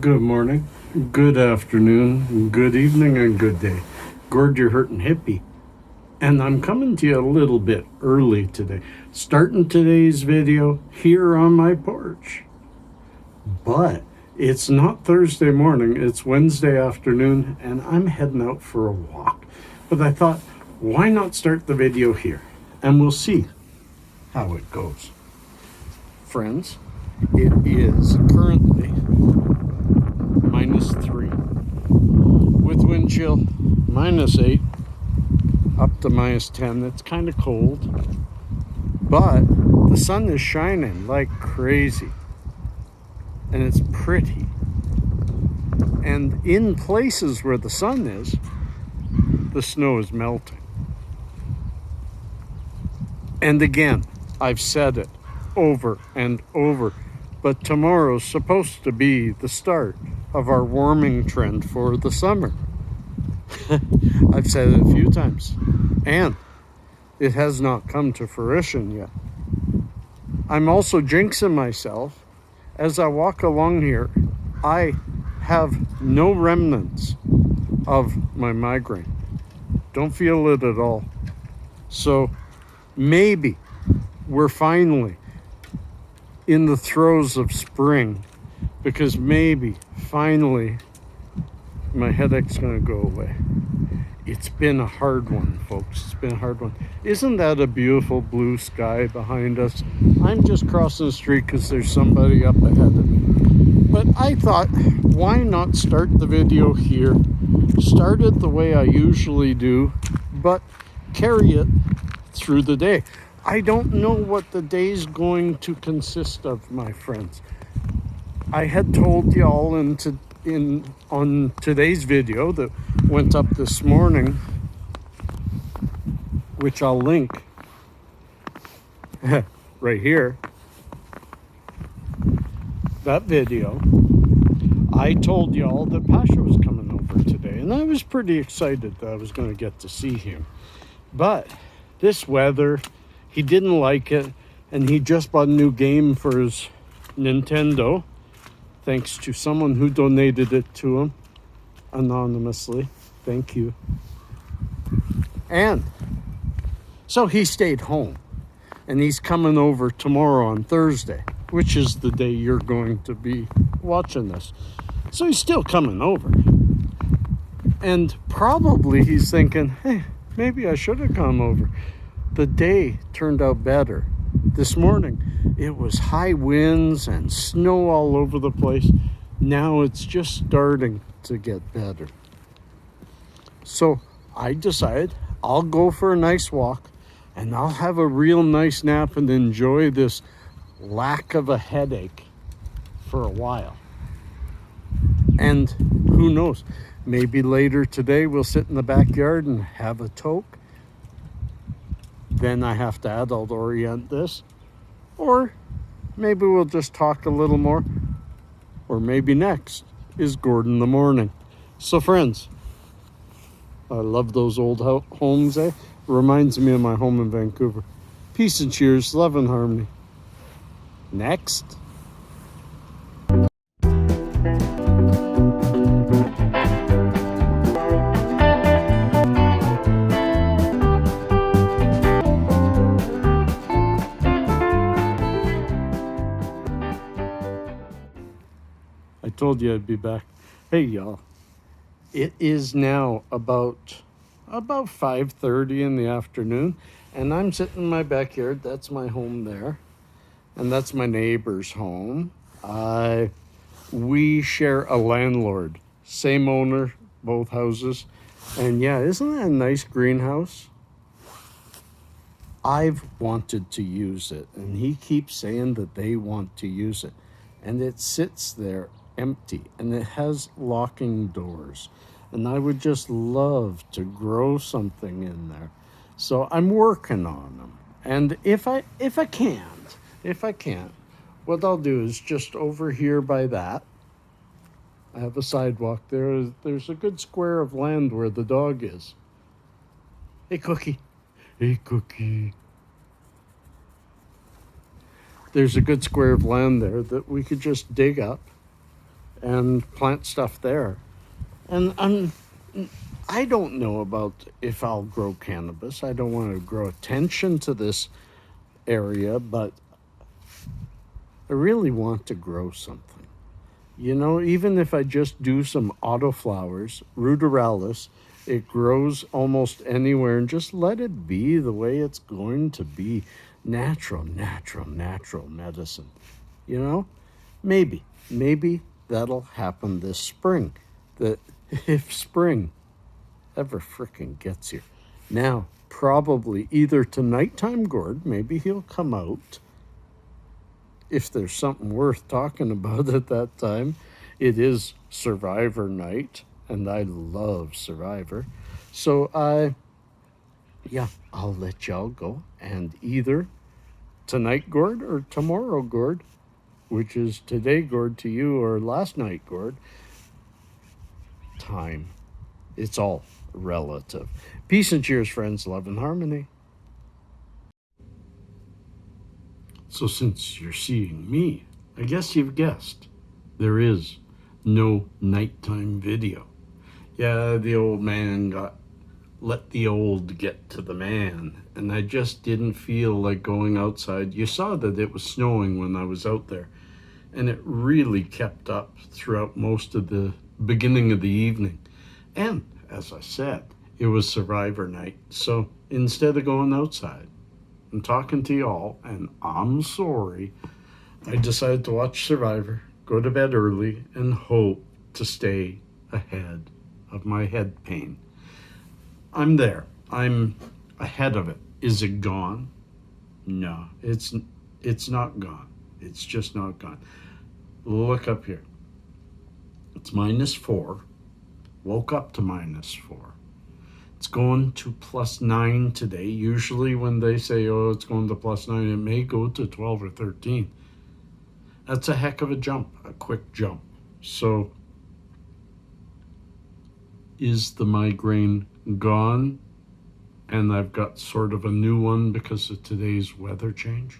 Good morning, good afternoon, good evening, and good day. Gord, you're hurting hippie. And I'm coming to you a little bit early today. Starting today's video here on my porch. But it's not Thursday morning, it's Wednesday afternoon, and I'm heading out for a walk. But I thought, why not start the video here? And we'll see how it goes. Friends, it is currently -3 with wind chill -8 up to -10. It's kind of cold, but the sun is shining like crazy and it's pretty. And in places where the sun is, the snow is melting. And again, I've said it over and over, but tomorrow's supposed to be the start of our warming trend for the summer. I've said it a few times, and it has not come to fruition yet. I'm also jinxing myself as I walk along here. I have no remnants of my migraine. Don't feel it at all. So maybe we're finally in the throes of spring, because maybe finally my headache's gonna go away. It's been a hard one, folks. It's been a hard one. Isn't that a beautiful blue sky behind us? I'm just crossing the street because there's somebody up ahead of me. But I thought, why not start the video here? Start it the way I usually do, but carry it through the day. I don't know what the day's going to consist of, my friends. I had told y'all on today's video that went up this morning, which I'll link right here. That video, I told y'all that Pasha was coming over today, and I was pretty excited that I was going to get to see him. But this weather, he didn't like it, and he just bought a new game for his Nintendo, thanks to someone who donated it to him anonymously. Thank you. And so he stayed home, and he's coming over tomorrow on Thursday, which is the day you're going to be watching this. So he's still coming over. And probably he's thinking, hey, maybe I should have come over. The day turned out better. This morning, it was high winds and snow all over the place. Now it's just starting to get better. So I decided I'll go for a nice walk, and I'll have a real nice nap and enjoy this lack of a headache for a while. And who knows, maybe later today we'll sit in the backyard and have a toke. Then I have to adult orient this. Or maybe we'll just talk a little more. Or maybe next is Gordon in the morning. So friends, I love those old homes, eh? Reminds me of my home in Vancouver. Peace and cheers, love and harmony. Next. I told you I'd be back. Hey y'all, it is now about 5:30 in the afternoon, and I'm sitting in my backyard. That's my home there, and that's my neighbor's home. We share a landlord, same owner, both houses, and yeah, isn't that a nice greenhouse? I've wanted to use it, and he keeps saying that they want to use it, and it sits there empty, and it has locking doors, and I would just love to grow something in there. So I'm working on them, and if I can't, what I'll do is just over here by that, I have a sidewalk there. There's a good square of land where the dog is. Hey Cookie. Hey Cookie. There's a good square of land there that we could just dig up and plant stuff there. And I don't know about if I'll grow cannabis. I don't want to grow attention to this area, but I really want to grow something. You know, even if I just do some autoflowers, ruderalis, it grows almost anywhere, and just let it be the way it's going to be. Natural medicine. You know, maybe that'll happen this spring. That if spring ever frickin' gets here. Now, probably either to nighttime gourd, maybe he'll come out. If there's something worth talking about at that time, it is Survivor night, and I love Survivor. So I'll let y'all go, and either tonight gourd or tomorrow gourd, which is today gourd to you or last night gourd, time. It's all relative. Peace and cheers, friends. Love and harmony. So since you're seeing me, I guess you've guessed, there is no nighttime video. Yeah, the old man let the old get to the man, and I just didn't feel like going outside. You saw that it was snowing when I was out there, and it really kept up throughout most of the beginning of the evening. And as I said, it was Survivor night, so instead of going outside and talking to y'all, and I'm sorry, I decided to watch Survivor, go to bed early, and hope to stay ahead of my head pain. I'm there. I'm ahead of it. Is it gone? No, it's not gone. It's just not gone. Look up here. It's -4. Woke up to -4. It's going to +9 today. Usually when they say, oh, it's going to +9, it may go to 12 or 13. That's a heck of a jump, a quick jump. So is the migraine gone and I've got sort of a new one because of today's weather change?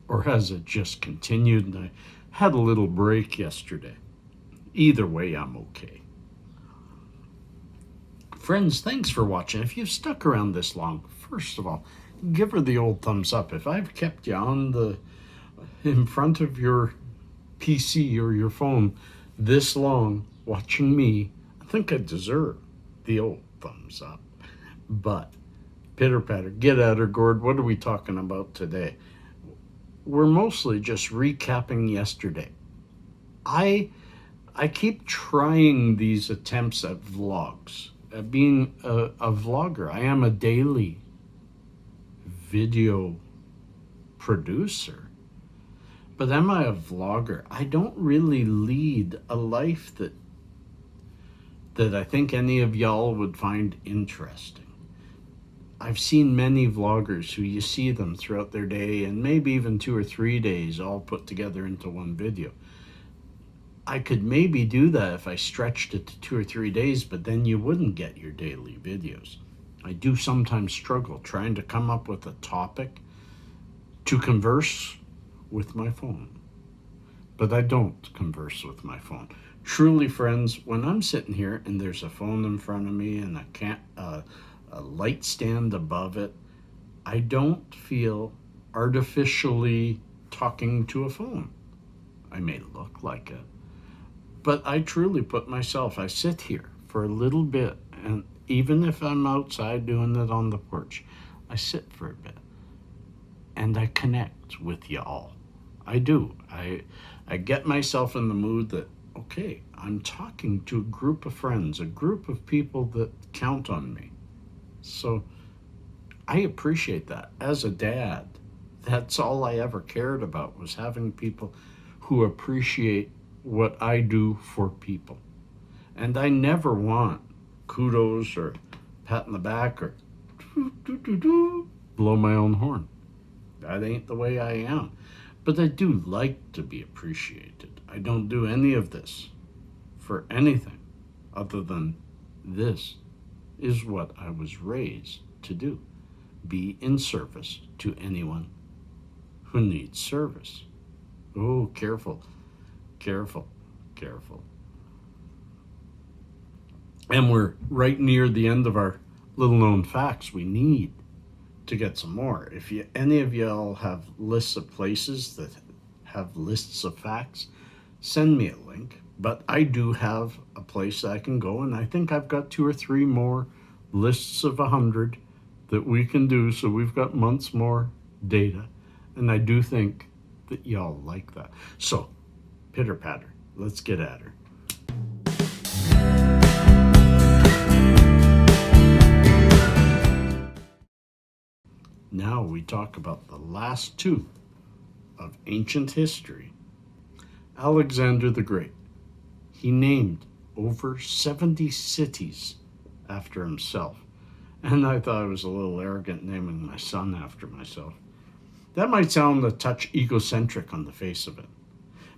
Or has it just continued and I had a little break yesterday? Either way, I'm okay. Friends, thanks for watching. If you've stuck around this long, first of all, give her the old thumbs up. If I've kept you in front of your PC or your phone this long watching me, I think I deserve the old thumbs up. But pitter patter, get at her, Gord. What are we talking about today? We're mostly just recapping yesterday. I keep trying these attempts at vlogs. Being a vlogger, I am a daily video producer. But am I a vlogger? I don't really lead a life that I think any of y'all would find interesting. I've seen many vloggers who you see them throughout their day and maybe even 2 or 3 days all put together into one video. I could maybe do that if I stretched it to 2 or 3 days, but then you wouldn't get your daily videos. I do sometimes struggle trying to come up with a topic to converse with my phone. But I don't converse with my phone. Truly, friends, when I'm sitting here and there's a phone in front of me and a light stand above it, I don't feel artificially talking to a phone. I may look like it, but I truly put myself, I sit here for a little bit, and even if I'm outside doing it on the porch, I sit for a bit and I connect with y'all. I do. I get myself in the mood that, okay, I'm talking to a group of friends, a group of people that count on me. So I appreciate that. As a dad, that's all I ever cared about, was having people who appreciate what I do for people. And I never want kudos or pat in the back or blow my own horn. That ain't the way I am. But I do like to be appreciated. I don't do any of this for anything other than this is what I was raised to do. Be in service to anyone who needs service. Oh, careful, careful, careful. And we're right near the end of our little known facts. We need to get some more. If any of y'all have lists of places that have lists of facts, send me a link. But I do have a place I can go, and I think I've got 2 or 3 more lists of 100 that we can do, so we've got months more data. And I do think that y'all like that. So, pitter patter, let's get at her. Now we talk about the last 2 of ancient history. Alexander the Great. He named over 70 cities after himself. And I thought I was a little arrogant naming my son after myself. That might sound a touch egocentric on the face of it.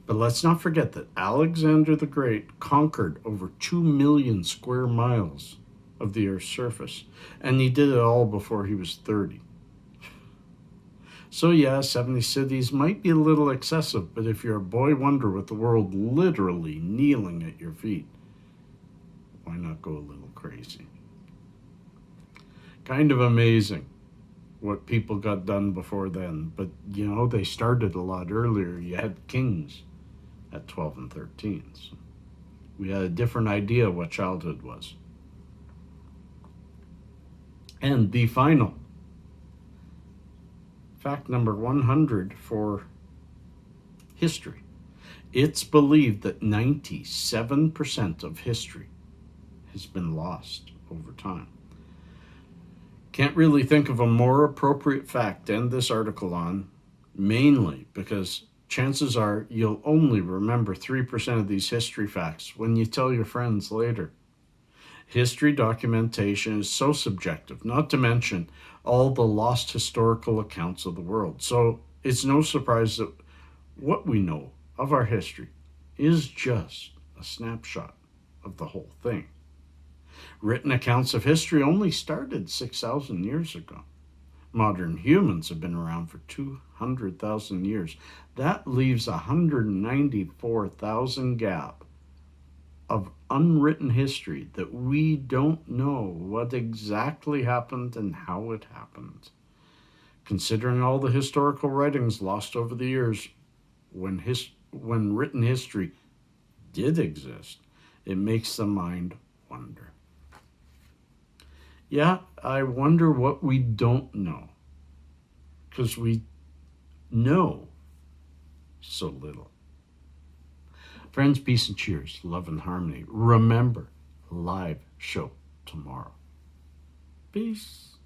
But let's not forget that Alexander the Great conquered over 2 million square miles of the Earth's surface. And he did it all before he was 30. So yeah, 70 cities might be a little excessive, but if you're a boy wonder with the world literally kneeling at your feet, why not go a little crazy? Kind of amazing what people got done before then, but they started a lot earlier. You had kings at 12 and 13. So we had a different idea what childhood was. And the final fact number 100 for history. It's believed that 97% of history has been lost over time. Can't really think of a more appropriate fact to end this article on, mainly because chances are you'll only remember 3% of these history facts when you tell your friends later. History documentation is so subjective, not to mention all the lost historical accounts of the world. So it's no surprise that what we know of our history is just a snapshot of the whole thing. Written accounts of history only started 6,000 years ago. Modern humans have been around for 200,000 years. That leaves 194,000 gap of unwritten history that we don't know what exactly happened and how it happened. Considering all the historical writings lost over the years, when written history did exist, it makes the mind wonder. Yeah, I wonder what we don't know, because we know so little. Friends, peace and cheers, love and harmony. Remember, live show tomorrow. Peace.